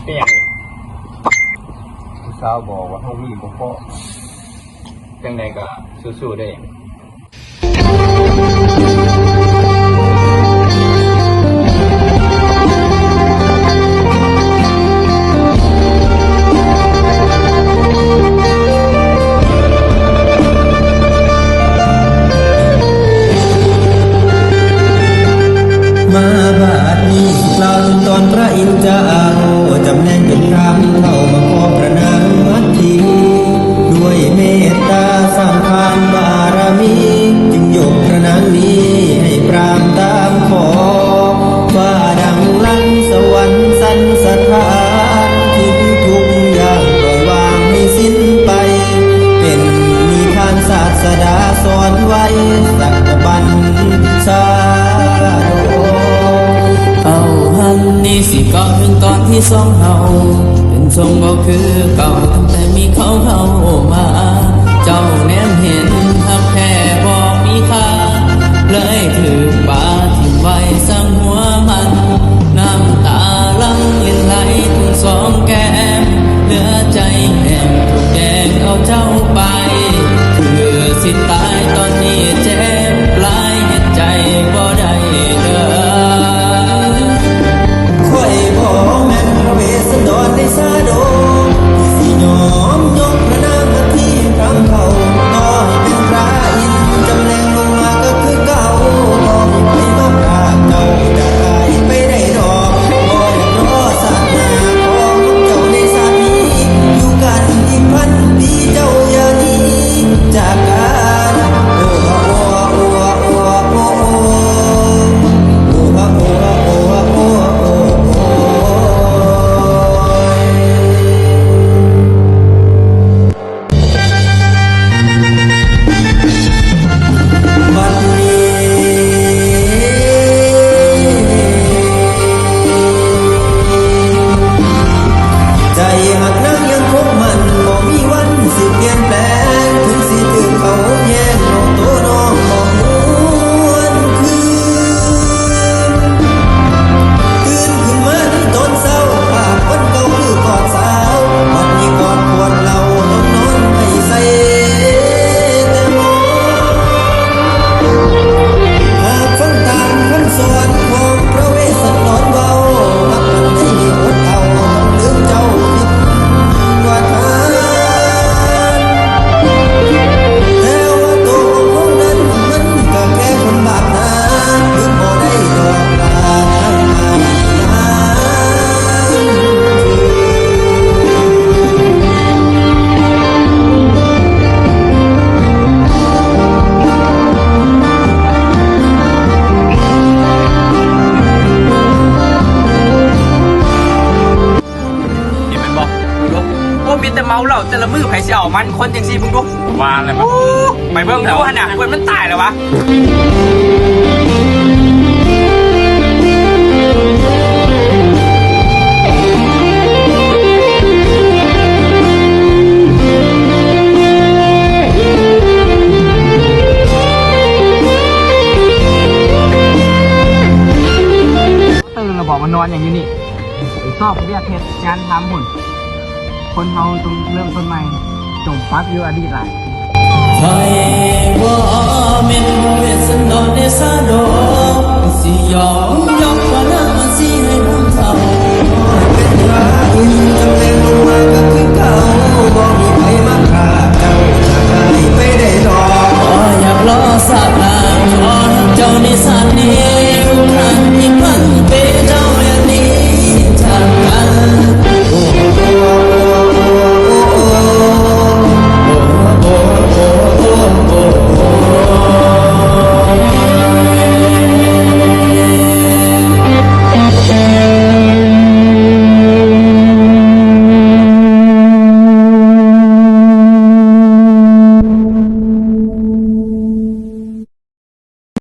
เป็นอย่างผู้สาวบอกว่าเขามีบ่พอจังใดก็สู้ๆได้มาบาดนี้กล่าวถึงตอนพระอินทร์เจ้าจำแนกเป็นพรามเข้ามาขอพระนางมัทธีด้วยเมตตาสร้างทานบารมีจึงยกพระนางนี้ให้พรามตามขอว่าดังลั่นสวรรค์สันสถานทิ้งทุกอย่างปล่อยวางให้สิ้นไปเป็นนิทานศาสดาสอนไว้สักบันชาเอาหันนี่สิก็ถึงตอนที่สองเฮาเป็นทรงบ่คือเก่าตั้งแต่มีเขาเข้ามาเจ้าแนมเห็นทักแค่บ่มีค่าเลยถือปาทิ้งไว้สังหัวมันน้ำตาลังเล่นไหลถึงสองแก้มเหลือใจแห้งถูกแย่งเอาเจ้าไปคือสิตายตอนนี้เจ็บปลายเหตุใจบ่ได้เด้อค่อยบ่แม่นเวสดรได้ซาโดที่สิยอมยกพระนามมาที่คำเขาต่อให้เป็นพระอินทร์จำแรงลงมาก็คือเก่าต่อให้ไปมาพรากเจ้าจะตายไปได้ดอกบ่อยากรอศาสนาของเจ้าในชาตินี้อยู่กันอีกพันปีเจ้าอย่าหนีจากกันโอ้โอ้โอ้โอ้โอ้โอ้ใจหักนักยังคงมันบ่มีวันสิเปลี่ยนแปลงถึงสิถึงเขาแย่งน้องตัวน้องบ่หวนคืนตื่นขึ้นมาในตอนเช้าภาพวันเก่าคือกอดสาววันนี้กอดขวดเหล้าต้องนอนไม่ใส่แต่หมอนหากฟังตามคำสอนของพระเวสสันดรเบามักมันได้อดเอาต้องลืมเจ้าผิดว่าทานแล้วว่าตัวของเขานั้นมันก็แค่คนบาปนาลืมบ่ได้ดอกลาทางมา เห็นไหมบอกดู ว่ามีแต่เมาเหล้าแต่ละมือไผสิเอามันคนจังซี่มึงดู วานเลยมั้ง ไปเบิ่งดูหั่นน่ะเว้ยมันตายแล้ววะเราบอกมันนอนอย่างนี้นี่ชอบเรียกเพชรงานทำหุ่นคนเฮาต้องเริ่มต้นใหม่จมปักอยู่อดีตหลาย ใครว่าเม็นเวสสันดรเดซาโดสิยอมยกพระนา